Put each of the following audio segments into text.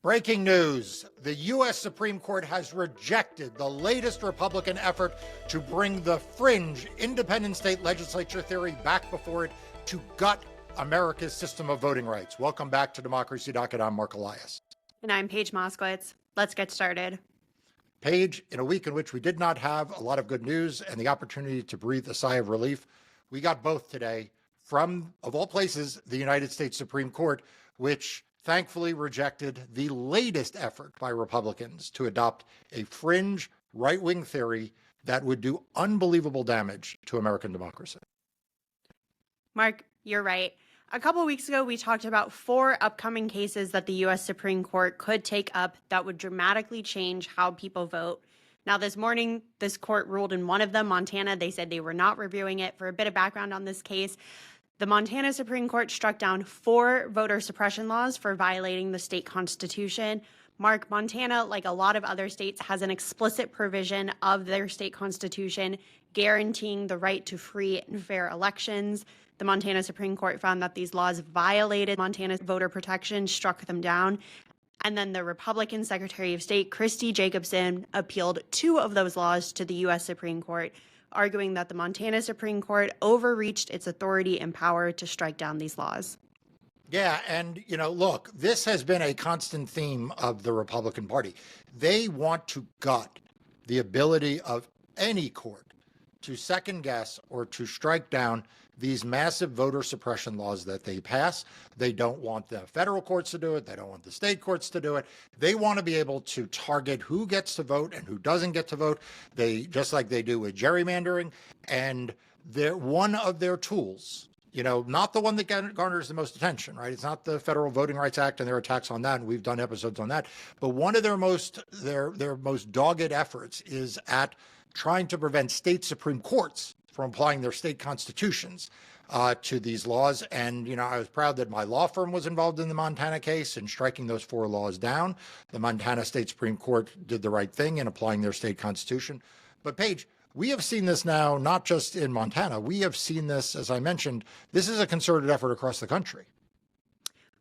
Breaking news. The U.S. Supreme Court has rejected the latest Republican effort to bring the fringe independent state legislature theory back before it to gut America's system of voting rights. Welcome back to Democracy Docket. I'm Marc Elias. And I'm Paige Moskowitz. Let's get started. Paige, in a week in which we did not have a lot of good news and the opportunity to breathe a sigh of relief, we got both today from, of all places, the United States Supreme Court, which thankfully rejected the latest effort by Republicans to adopt a fringe right-wing theory that would do unbelievable damage to American democracy. Marc, you're right. A couple weeks ago, we talked about 4 upcoming cases that the U.S. Supreme Court could take up that would dramatically change how people vote. Now, this morning, this court ruled in one of them, Montana. They said they were not reviewing it. For a bit of background on this case, the Montana Supreme Court struck down 4 voter suppression laws for violating the state constitution. Marc, Montana, like a lot of other states, has an explicit provision of their state constitution guaranteeing the right to free and fair elections. The Montana Supreme Court found that these laws violated Montana's voter protection, struck them down. And then the Republican Secretary of State, Christy Jacobson, appealed 2 of those laws to the U.S. Supreme Court, arguing that the Montana Supreme Court overreached its authority and power to strike down these laws. Yeah, and, look, this has been a constant theme of the Republican Party. They want to gut the ability of any court to second guess or to strike down these massive voter suppression laws that they pass. They don't want the federal courts to do it. They don't want the state courts to do it. They want to be able to target who gets to vote and who doesn't get to vote. Just like they do with gerrymandering. And one of their tools, not the one that garners the most attention, right? It's not the Federal Voting Rights Act and their attacks on that. And we've done episodes on that. But one of their most dogged efforts is at trying to prevent state Supreme Courts from applying their state constitutions to these laws. And, I was proud that my law firm was involved in the Montana case and striking those 4 laws down. The Montana State Supreme Court did the right thing in applying their state constitution. But Paige, we have seen this now, not just in Montana. We have seen this, as I mentioned, this is a concerted effort across the country.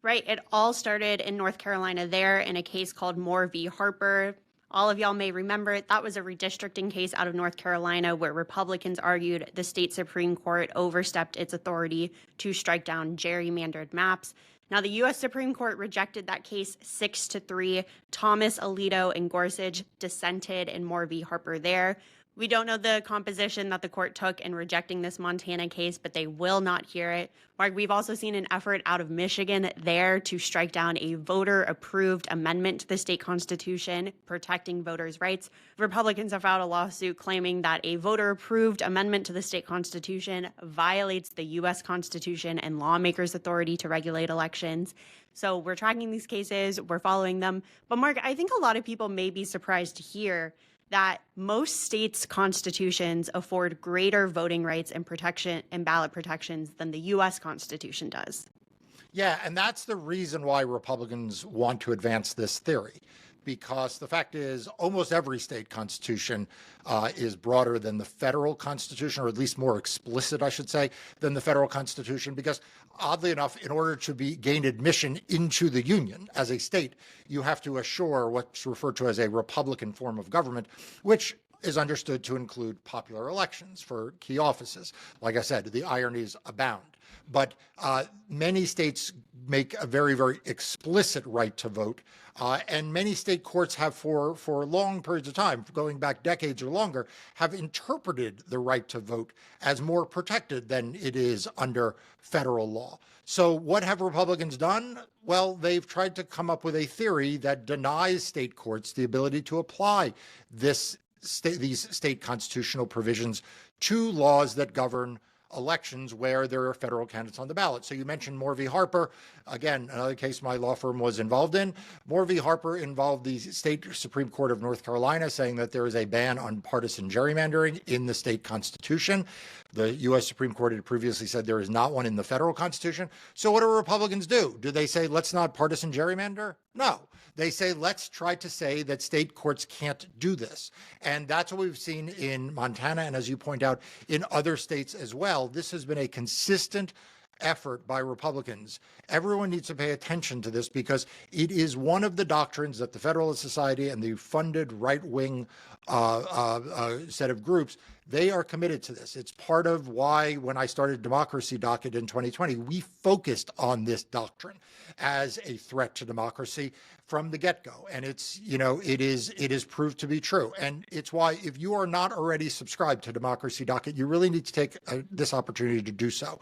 Right. It all started in North Carolina there in a case called Moore v. Harper. All of y'all may remember it. That was a redistricting case out of North Carolina where Republicans argued the state Supreme Court overstepped its authority to strike down gerrymandered maps. Now, the U.S. Supreme Court rejected that case 6-3. Thomas, Alito, and Gorsuch dissented in Moore v. Harper there. We don't know the composition that the court took in rejecting this Montana case, but they will not hear it. Marc, we've also seen an effort out of Michigan there to strike down a voter-approved amendment to the state constitution protecting voters' rights. Republicans have filed a lawsuit claiming that a voter-approved amendment to the state constitution violates the U.S. Constitution and lawmakers' authority to regulate elections. So we're tracking these cases, we're following them. But Marc, I think a lot of people may be surprised to hear that most states' constitutions afford greater voting rights and protection and ballot protections than the U.S. Constitution does. Yeah, and that's the reason why Republicans want to advance this theory, because the fact is almost every state constitution is broader than the federal constitution, or at least more explicit, I should say, than the federal constitution, because oddly enough, in order to gain admission into the union as a state, you have to assure what's referred to as a Republican form of government, which is understood to include popular elections for key offices. Like I said, the ironies abound. But many states make a very, very explicit right to vote. And many state courts have for long periods of time, going back decades or longer, have interpreted the right to vote as more protected than it is under federal law. So what have Republicans done? Well, they've tried to come up with a theory that denies state courts the ability to apply these state constitutional provisions to laws that govern elections where there are federal candidates on the ballot. So you mentioned Moore v. Harper. Again, another case my law firm was involved in. Moore v. Harper involved the state Supreme Court of North Carolina saying that there is a ban on partisan gerrymandering in the state constitution. The U.S. Supreme Court had previously said there is not one in the federal constitution. So what do Republicans do? Do they say, let's not partisan gerrymander? No. They say, let's try to say that state courts can't do this. And that's what we've seen in Montana. And as you point out, in other states as well. This has been a consistent effort by Republicans. Everyone needs to pay attention to this because it is one of the doctrines that the Federalist Society and the funded right-wing set of groups, they are committed to this. It's part of why when I started Democracy Docket in 2020, we focused on this doctrine as a threat to democracy from the get-go. And it's, it is proved to be true. And it's why if you are not already subscribed to Democracy Docket, you really need to take this opportunity to do so.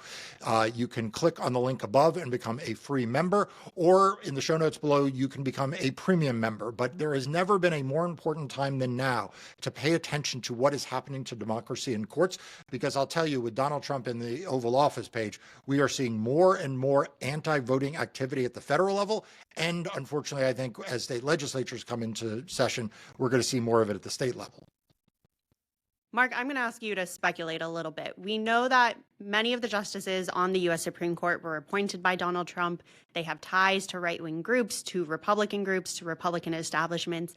You can click on the link above and become a free member, or in the show notes below, you can become a premium member. But there has never been a more important time than now to pay attention to what is happening to democracy in courts, because I'll tell you, with Donald Trump in the Oval Office, Paige, we are seeing more and more anti-voting activity at the federal level. And unfortunately, I think as state legislatures come into session, we're going to see more of it at the state level. Marc, I'm going to ask you to speculate a little bit. We know that many of the justices on the U.S. Supreme Court were appointed by Donald Trump. They have ties to right-wing groups, to Republican establishments.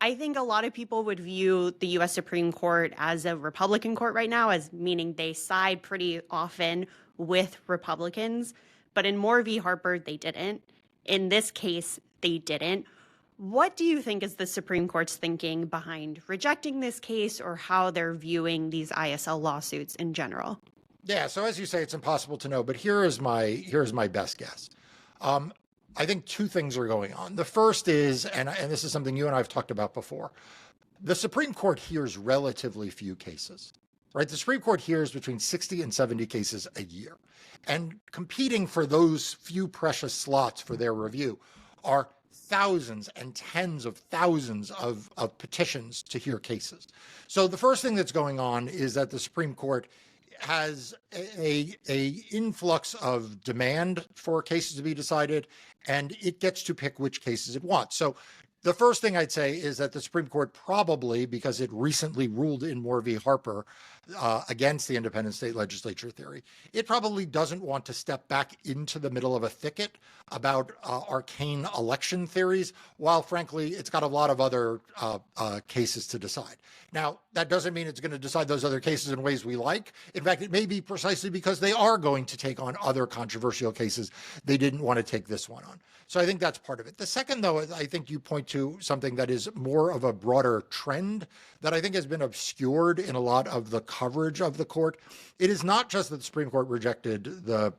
I think a lot of people would view the U.S. Supreme Court as a Republican court right now, as meaning they side pretty often with Republicans. But in Moore v. Harper, they didn't. In this case, they didn't. What do you think is the Supreme Court's thinking behind rejecting this case, or how they're viewing these ISL lawsuits in general? Yeah, so as you say, it's impossible to know, but here is my best guess. I think two things are going on. The first is, and this is something you and I have talked about before, the Supreme Court hears relatively few cases, right? The Supreme Court hears between 60 and 70 cases a year. And competing for those few precious slots for their review are thousands and tens of thousands of petitions to hear cases. So the first thing that's going on is that the Supreme Court has a influx of demand for cases to be decided, and it gets to pick which cases it wants. So the first thing I'd say is that the Supreme Court probably, because it recently ruled in Moore v. Harper against the independent state legislature theory, it probably doesn't want to step back into the middle of a thicket about arcane election theories, while frankly, it's got a lot of other cases to decide. Now, that doesn't mean it's going to decide those other cases in ways we like. In fact, it may be precisely because they are going to take on other controversial cases they didn't want to take this one on. So I think that's part of it. The second, though, I think you point to something that is more of a broader trend that I think has been obscured in a lot of the coverage of the court. It is not just that the Supreme Court rejected the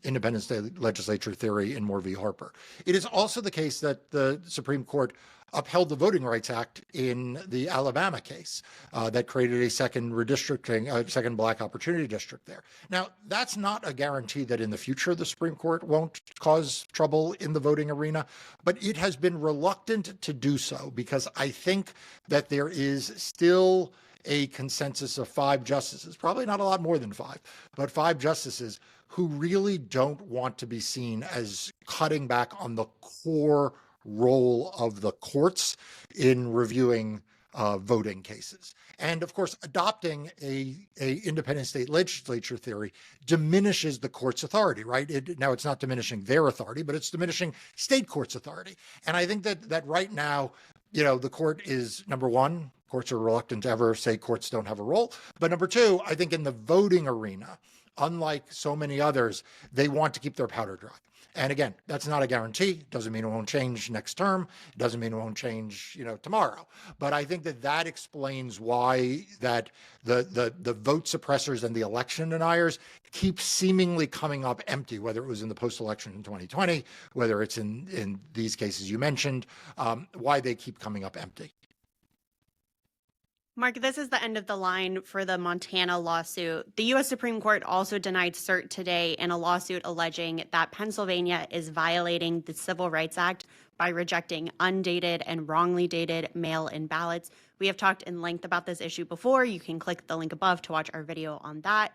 independent state legislature theory in Moore v. Harper. It is also the case that the Supreme Court upheld the Voting Rights Act in the Alabama case that created a second redistricting, second black opportunity district there. Now, that's not a guarantee that in the future the Supreme Court won't cause trouble in the voting arena, but it has been reluctant to do so because I think that there is still a consensus of 5 justices, probably not a lot more than 5, but 5 justices who really don't want to be seen as cutting back on the core role of the courts in reviewing voting cases. And of course, adopting a independent state legislature theory diminishes the court's authority, right? Now it's not diminishing their authority, but it's diminishing state courts' authority. And I think that right now, the court is, number one, courts are reluctant to ever say courts don't have a role. But number two, I think in the voting arena, unlike so many others, they want to keep their powder dry. And again, that's not a guarantee. Doesn't mean it won't change next term. Doesn't mean it won't change, tomorrow. But I think that explains why that the vote suppressors and the election deniers keep seemingly coming up empty, whether it was in the post-election in 2020, whether it's in these cases you mentioned, why they keep coming up empty. Marc, this is the end of the line for the Montana lawsuit. The U.S. Supreme Court also denied cert today in a lawsuit alleging that Pennsylvania is violating the Civil Rights Act by rejecting undated and wrongly dated mail-in ballots. We have talked in length about this issue before. You can click the link above to watch our video on that.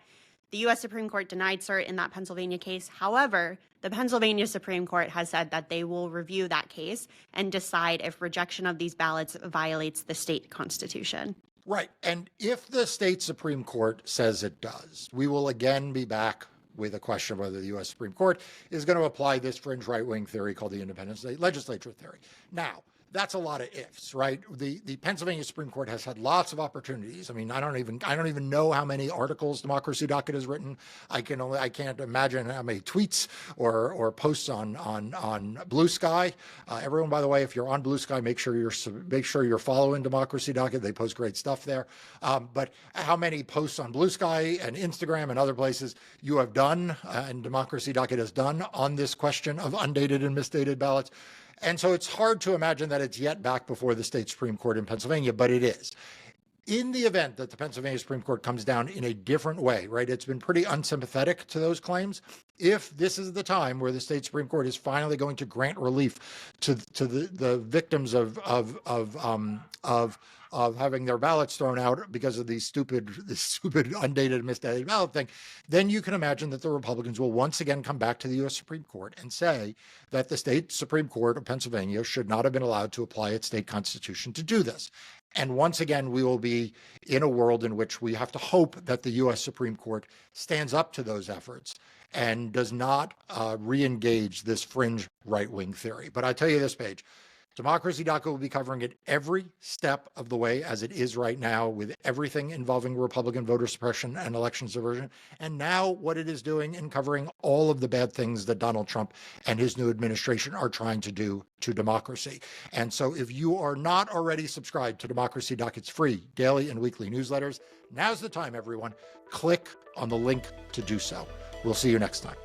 The U.S. Supreme Court denied cert in that Pennsylvania case. However, the Pennsylvania Supreme Court has said that they will review that case and decide if rejection of these ballots violates the state constitution. Right. And if the state Supreme Court says it does, we will again be back with a question of whether the U.S. Supreme Court is going to apply this fringe right-wing theory called the independent state legislature theory. Now, that's a lot of ifs, right? The Pennsylvania Supreme Court has had lots of opportunities. I mean, I don't even know how many articles Democracy Docket has written. I can't imagine how many tweets or posts on Blue Sky. Everyone, by the way, if you're on Blue Sky, make sure you're following Democracy Docket. They post great stuff there. But how many posts on Blue Sky and Instagram and other places you have done, and Democracy Docket has done on this question of undated and misdated ballots. And so it's hard to imagine that it's yet back before the state Supreme Court in Pennsylvania, but it is. In the event that the Pennsylvania Supreme Court comes down in a different way, right? It's been pretty unsympathetic to those claims. If this is the time where the state Supreme Court is finally going to grant relief to the victims of having their ballots thrown out because of this stupid undated, misdated ballot thing, then you can imagine that the Republicans will once again come back to the U.S. Supreme Court and say that the state Supreme Court of Pennsylvania should not have been allowed to apply its state constitution to do this. And once again, we will be in a world in which we have to hope that the U.S. Supreme Court stands up to those efforts and does not re-engage this fringe right-wing theory. But I tell you this, Paige, Democracy Docket will be covering it every step of the way as it is right now, with everything involving Republican voter suppression and election subversion. And now what it is doing in covering all of the bad things that Donald Trump and his new administration are trying to do to democracy. And so if you are not already subscribed to Democracy Docket's free daily and weekly newsletters, now's the time, everyone. Click on the link to do so. We'll see you next time.